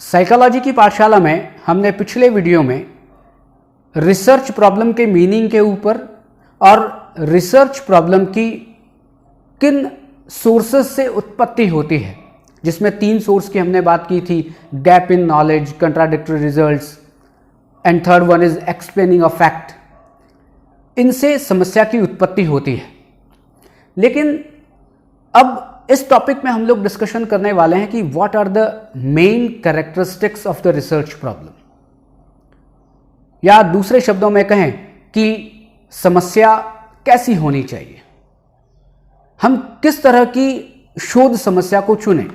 Psychology की पाठशाला में हमने पिछले वीडियो में रिसर्च प्रॉब्लम के मीनिंग के ऊपर और रिसर्च प्रॉब्लम की किन सोर्सेस से उत्पत्ति होती है, जिसमें 3 सोर्स की हमने बात की थी, gap in knowledge, contradictory results and third one is explaining a fact. इनसे समस्या की उत्पत्ति होती है। लेकिन अब इस टॉपिक में हम लोग डिस्कशन करने वाले हैं कि what are the main characteristics of the research problem, या दूसरे शब्दों में कहें कि समस्या कैसी होनी चाहिए, हम किस तरह की शोध समस्या को चुनें।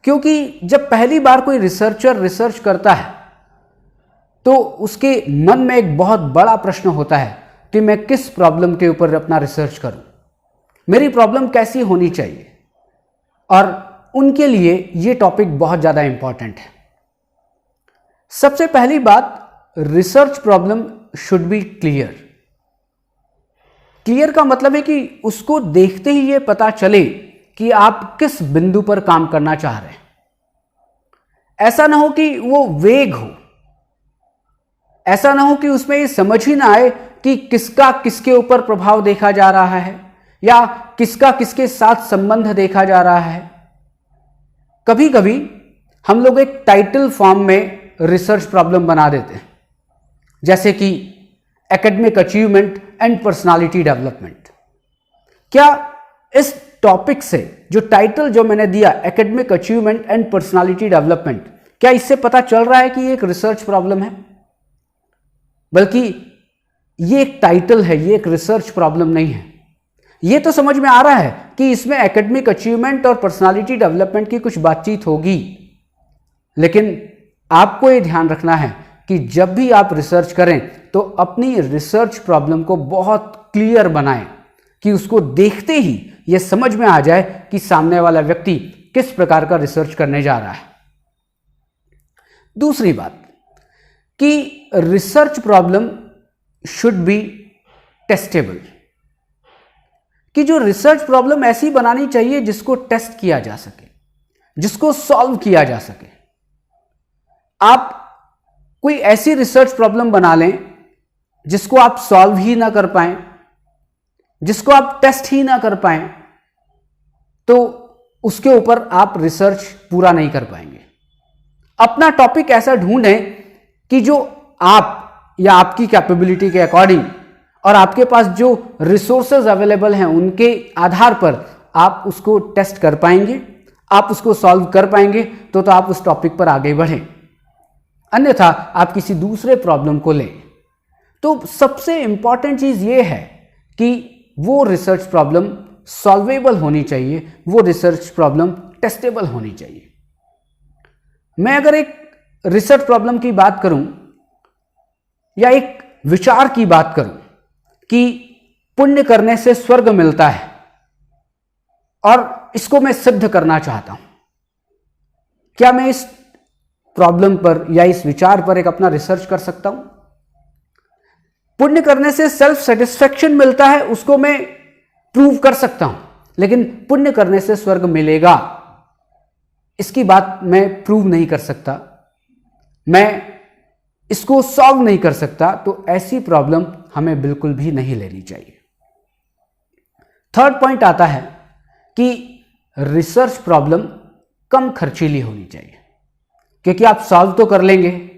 क्योंकि जब पहली बार कोई रिसर्चर रिसर्च करता है तो उसके मन में एक बहुत बड़ा प्रश्न होता है कि मैं किस प्रॉब्लम के ऊपर अपना रिसर्च करूं, मेरी प्रॉब्लम कैसी होनी चाहिए, और उनके लिए ये टॉपिक बहुत ज़्यादा इंपॉर्टेंट है। सबसे पहली बात, research problem should be clear. Clear का मतलब है कि उसको देखते ही ये पता चले कि आप किस बिंदु पर काम करना चाह रहे हैं। ऐसा ना हो कि वो वेग हो, ऐसा ना हो कि उसमें ये समझ ही ना आए कि किसका किसके ऊपर प्रभाव देखा जा रहा है या किसका किसके साथ संबंध देखा जा रहा है। कभी कभी हम लोग एक टाइटल फॉर्म में रिसर्च प्रॉब्लम बना देते हैं, जैसे कि academic achievement and personality development. क्या इस टॉपिक से जो टाइटल जो मैंने दिया, academic achievement and personality development, क्या इससे पता चल रहा है कि ये एक रिसर्च प्रॉब्लम है? बल्कि ये एक टाइटल है, ये एक रिसर्च प्रॉब्लम नहीं है। ये तो समझ में आ रहा है कि इसमें एकेडमिक अचीवमेंट और पर्सनालिटी डेवलपमेंट की कुछ बातचीत होगी, लेकिन आपको ये ध्यान रखना है कि जब भी आप रिसर्च करें तो अपनी रिसर्च प्रॉब्लम को बहुत क्लियर बनाएं कि उसको देखते ही यह समझ में आ जाए कि सामने वाला व्यक्ति किस प्रकार का रिसर्च करने जा रहा है। दूसरी बात कि research problem should be testable, कि जो रिसर्च प्रॉब्लम ऐसी बनानी चाहिए जिसको टेस्ट किया जा सके, जिसको सॉल्व किया जा सके। आप कोई ऐसी रिसर्च प्रॉब्लम बना लें जिसको आप सॉल्व ही ना कर पाएं, जिसको आप टेस्ट ही ना कर पाएं, तो उसके ऊपर आप रिसर्च पूरा नहीं कर पाएंगे। अपना टॉपिक ऐसा ढूंढें कि जो आप या आपकी कैपेबिलिटी के अकॉर्डिंग और आपके पास जो रिसोर्सेज अवेलेबल हैं उनके आधार पर आप उसको टेस्ट कर पाएंगे, आप उसको सॉल्व कर पाएंगे, तो आप उस टॉपिक पर आगे बढ़ें। अन्यथा आप किसी दूसरे प्रॉब्लम को लें। तो सबसे इंपॉर्टेंट चीज ये है कि वो रिसर्च प्रॉब्लम सॉल्वेबल होनी चाहिए, वो रिसर्च प्रॉब्लम टेस्टेबल होनी चाहिए। मैं अगर एक रिसर्च प्रॉब्लम की बात करूं या एक विचार की बात करूं कि पुण्य करने से स्वर्ग मिलता है और इसको मैं सिद्ध करना चाहता हूं, क्या मैं इस प्रॉब्लम पर या इस विचार पर एक अपना रिसर्च कर सकता हूं? पुण्य करने से सेल्फ सेटिस्फेक्शन मिलता है, उसको मैं प्रूव कर सकता हूं, लेकिन पुण्य करने से स्वर्ग मिलेगा, इसकी बात मैं प्रूव नहीं कर सकता, मैं इसको सॉल्व नहीं कर सकता, तो ऐसी प्रॉब्लम हमें बिल्कुल भी नहीं लेनी चाहिए। थर्ड पॉइंट आता है कि रिसर्च प्रॉब्लम कम खर्चीली होनी चाहिए, क्योंकि आप सॉल्व तो कर लेंगे,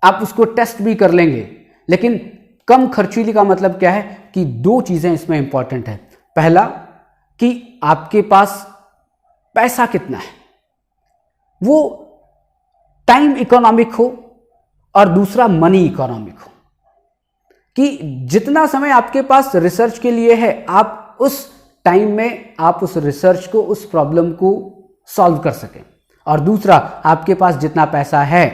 आप उसको टेस्ट भी कर लेंगे, लेकिन कम खर्चीली का मतलब क्या है कि 2 चीजें इसमें इंपॉर्टेंट है। पहला कि आपके पास पैसा कितना है, वो टाइम इकोनॉमिक हो, और दूसरा मनी इकोनॉमिक हो, कि जितना समय आपके पास रिसर्च के लिए है आप उस टाइम में आप उस रिसर्च को, उस प्रॉब्लम को सॉल्व कर सकें, और दूसरा आपके पास जितना पैसा है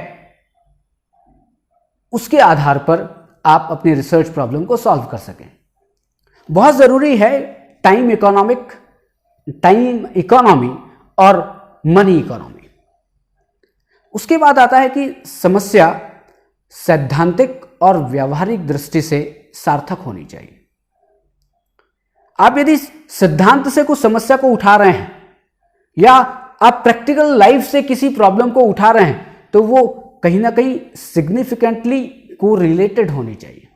उसके आधार पर आप अपनी रिसर्च प्रॉब्लम को सॉल्व कर सकें। बहुत जरूरी है टाइम इकोनॉमी और मनी इकोनॉमी। उसके बाद आता है कि समस्या सैद्धांतिक और व्यावहारिक दृष्टि से सार्थक होनी चाहिए। आप यदि सिद्धांत से कुछ समस्या को उठा रहे हैं या आप प्रैक्टिकल लाइफ से किसी प्रॉब्लम को उठा रहे हैं, तो वो कहीं ना कहीं सिग्निफिकेंटली को रिलेटेड होनी चाहिए।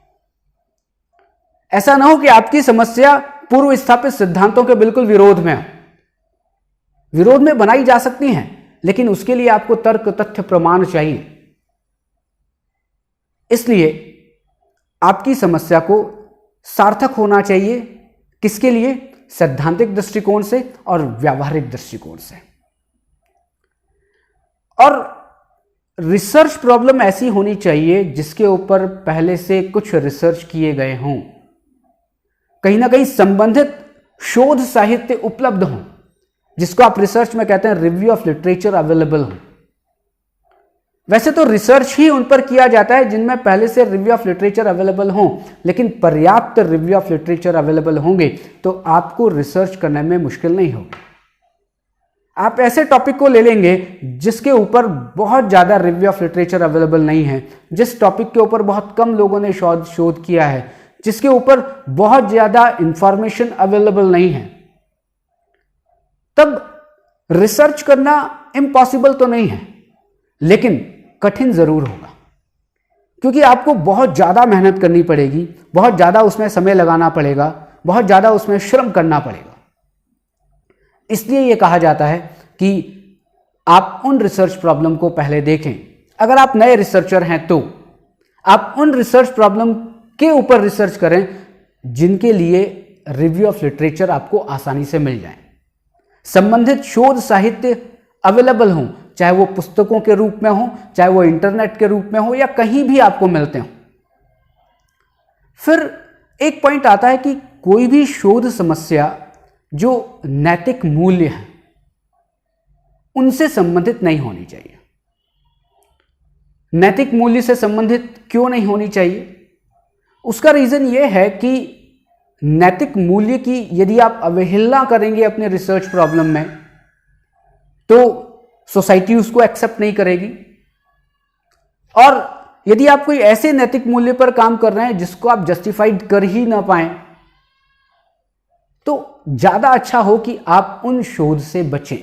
ऐसा ना हो कि आपकी समस्या पूर्व स्थापित सिद्धांतों के बिल्कुल विरोध में हो। विरोध में बनाई जा सकती हैं, लेकिन उसके लिए आपको तर्क, तथ्य, प्रमाण चाहिए। इसलिए आपकी समस्या को सार्थक होना चाहिए। किसके लिए? सैद्धांतिक दृष्टिकोण से और व्यावहारिक दृष्टिकोण से। और रिसर्च प्रॉब्लम ऐसी होनी चाहिए जिसके ऊपर पहले से कुछ रिसर्च किए गए हों, कहीं ना कहीं संबंधित शोध साहित्य उपलब्ध हो, जिसको आप रिसर्च में कहते हैं रिव्यू ऑफ लिटरेचर अवेलेबल हो। वैसे तो रिसर्च ही उन पर किया जाता है जिनमें पहले से रिव्यू ऑफ लिटरेचर अवेलेबल हो, लेकिन पर्याप्त रिव्यू ऑफ लिटरेचर अवेलेबल होंगे तो आपको रिसर्च करने में मुश्किल नहीं होगी। आप ऐसे टॉपिक को ले लेंगे जिसके ऊपर बहुत ज्यादा रिव्यू ऑफ लिटरेचर अवेलेबल नहीं है, जिस टॉपिक के ऊपर बहुत कम लोगों ने शोध किया है, जिसके ऊपर बहुत ज्यादा इंफॉर्मेशन अवेलेबल नहीं है, तब रिसर्च करना इम्पॉसिबल तो नहीं है, लेकिन कठिन जरूर होगा, क्योंकि आपको बहुत ज्यादा मेहनत करनी पड़ेगी, बहुत ज्यादा उसमें समय लगाना पड़ेगा, बहुत ज्यादा उसमें श्रम करना पड़ेगा। इसलिए यह कहा जाता है कि आप उन रिसर्च प्रॉब्लम को पहले देखें। अगर आप नए रिसर्चर हैं तो आप उन रिसर्च प्रॉब्लम के ऊपर रिसर्च करें जिनके लिए रिव्यू ऑफ लिटरेचर आपको आसानी से मिल जाए, संबंधित शोध साहित्य अवेलेबल हो, चाहे वो पुस्तकों के रूप में हो, चाहे वो इंटरनेट के रूप में हो, या कहीं भी आपको मिलते हो। फिर एक पॉइंट आता है कि कोई भी शोध समस्या जो नैतिक मूल्य है उनसे संबंधित नहीं होनी चाहिए। नैतिक मूल्य से संबंधित क्यों नहीं होनी चाहिए? उसका रीजन यह है कि नैतिक मूल्य की यदि आप अवहेलना करेंगे अपने रिसर्च प्रॉब्लम में तो सोसाइटी उसको एक्सेप्ट नहीं करेगी, और यदि आप कोई ऐसे नैतिक मूल्य पर काम कर रहे हैं जिसको आप जस्टिफाइड कर ही ना पाए तो ज्यादा अच्छा हो कि आप उन शोध से बचें।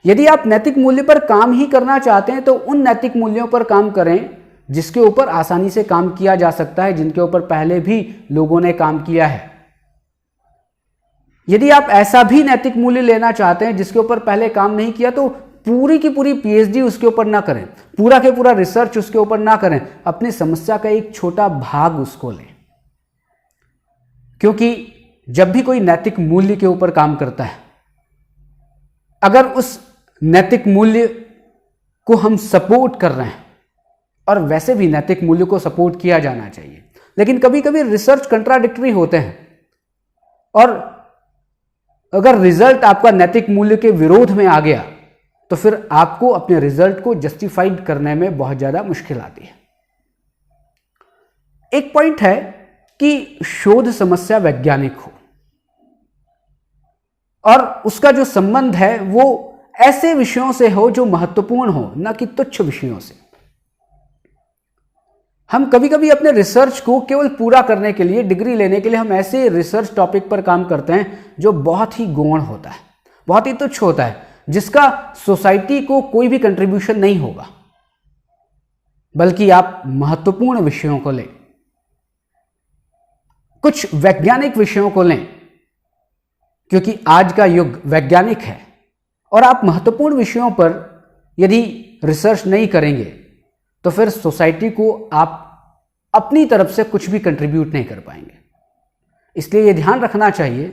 यदि आप नैतिक मूल्य पर काम ही करना चाहते हैं तो उन नैतिक मूल्यों पर काम करें जिसके ऊपर आसानी से काम किया जा सकता है, जिनके ऊपर पहले भी लोगों ने काम किया है। यदि आप ऐसा भी नैतिक मूल्य लेना चाहते हैं जिसके ऊपर पहले काम नहीं किया तो पूरी की पूरी पीएचडी उसके ऊपर ना करें, पूरा के पूरा रिसर्च उसके ऊपर ना करें, अपनी समस्या का एक छोटा भाग उसको लें। क्योंकि जब भी कोई नैतिक मूल्य के ऊपर काम करता है, अगर उस नैतिक मूल्य को हम सपोर्ट कर रहे हैं, और वैसे भी नैतिक मूल्य को सपोर्ट किया जाना चाहिए, लेकिन कभी कभी रिसर्च कंट्राडिक्टरी होते हैं, और अगर रिजल्ट आपका नैतिक मूल्य के विरोध में आ गया तो फिर आपको अपने रिजल्ट को जस्टिफाइड करने में बहुत ज्यादा मुश्किल आती है। एक पॉइंट है कि शोध समस्या वैज्ञानिक हो और उसका जो संबंध है वो ऐसे विषयों से हो जो महत्वपूर्ण हो, न कि तुच्छ विषयों से। हम कभी कभी अपने रिसर्च को केवल पूरा करने के लिए, डिग्री लेने के लिए हम ऐसे रिसर्च टॉपिक पर काम करते हैं जो बहुत ही गौण होता है, बहुत ही तुच्छ होता है, जिसका सोसाइटी को कोई भी कंट्रीब्यूशन नहीं होगा। बल्कि आप महत्वपूर्ण विषयों को लें, कुछ वैज्ञानिक विषयों को लें, क्योंकि आज का युग वैज्ञानिक है, और आप महत्वपूर्ण विषयों पर यदि रिसर्च नहीं करेंगे तो फिर सोसाइटी को आप अपनी तरफ से कुछ भी कंट्रीब्यूट नहीं कर पाएंगे। इसलिए यह ध्यान रखना चाहिए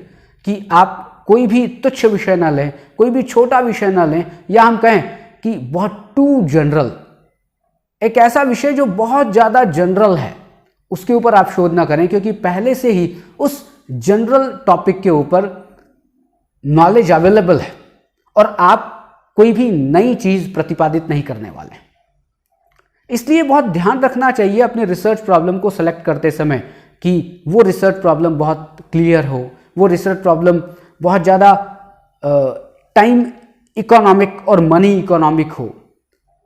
कि आप कोई भी तुच्छ विषय ना लें, कोई भी छोटा विषय ना लें, या हम कहें कि बहुत टू जनरल, एक ऐसा विषय जो बहुत ज्यादा जनरल है उसके ऊपर आप शोध ना करें, क्योंकि पहले से ही उस जनरल टॉपिक के ऊपर नॉलेज अवेलेबल है और आप कोई भी नई चीज प्रतिपादित नहीं करने वाले हैं। इसलिए बहुत ध्यान रखना चाहिए अपने रिसर्च प्रॉब्लम को सेलेक्ट करते समय कि वो रिसर्च प्रॉब्लम बहुत क्लियर हो, वो रिसर्च प्रॉब्लम बहुत ज़्यादा टाइम इकोनॉमिक और मनी इकोनॉमिक हो,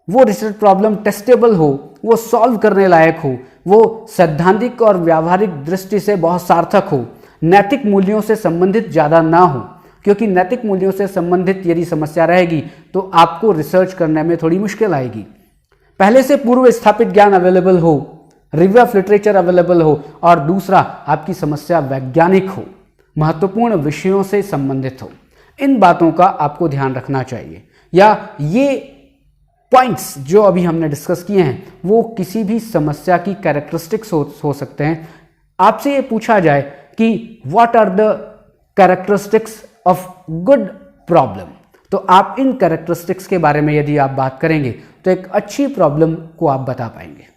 वो रिसर्च प्रॉब्लम टेस्टेबल हो, वो सॉल्व करने लायक हो, वो सैद्धांतिक और व्यावहारिक दृष्टि से बहुत सार्थक हो, नैतिक मूल्यों से संबंधित ज़्यादा ना हो, क्योंकि नैतिक मूल्यों से संबंधित यदि समस्या रहेगी तो आपको रिसर्च करने में थोड़ी मुश्किल आएगी। पहले से पूर्व स्थापित ज्ञान अवेलेबल हो, रिव्यू ऑफ लिटरेचर अवेलेबल हो, और दूसरा आपकी समस्या वैज्ञानिक हो, महत्वपूर्ण विषयों से संबंधित हो। इन बातों का आपको ध्यान रखना चाहिए, या ये पॉइंट्स जो अभी हमने डिस्कस किए हैं वो किसी भी समस्या की कैरेक्टरिस्टिक्स हो सकते हैं। आपसे ये पूछा जाए कि what are the characteristics of good problem, तो आप इन कैरेक्टरिस्टिक्स के बारे में यदि आप बात करेंगे तो एक अच्छी प्रॉब्लम को आप बता पाएंगे।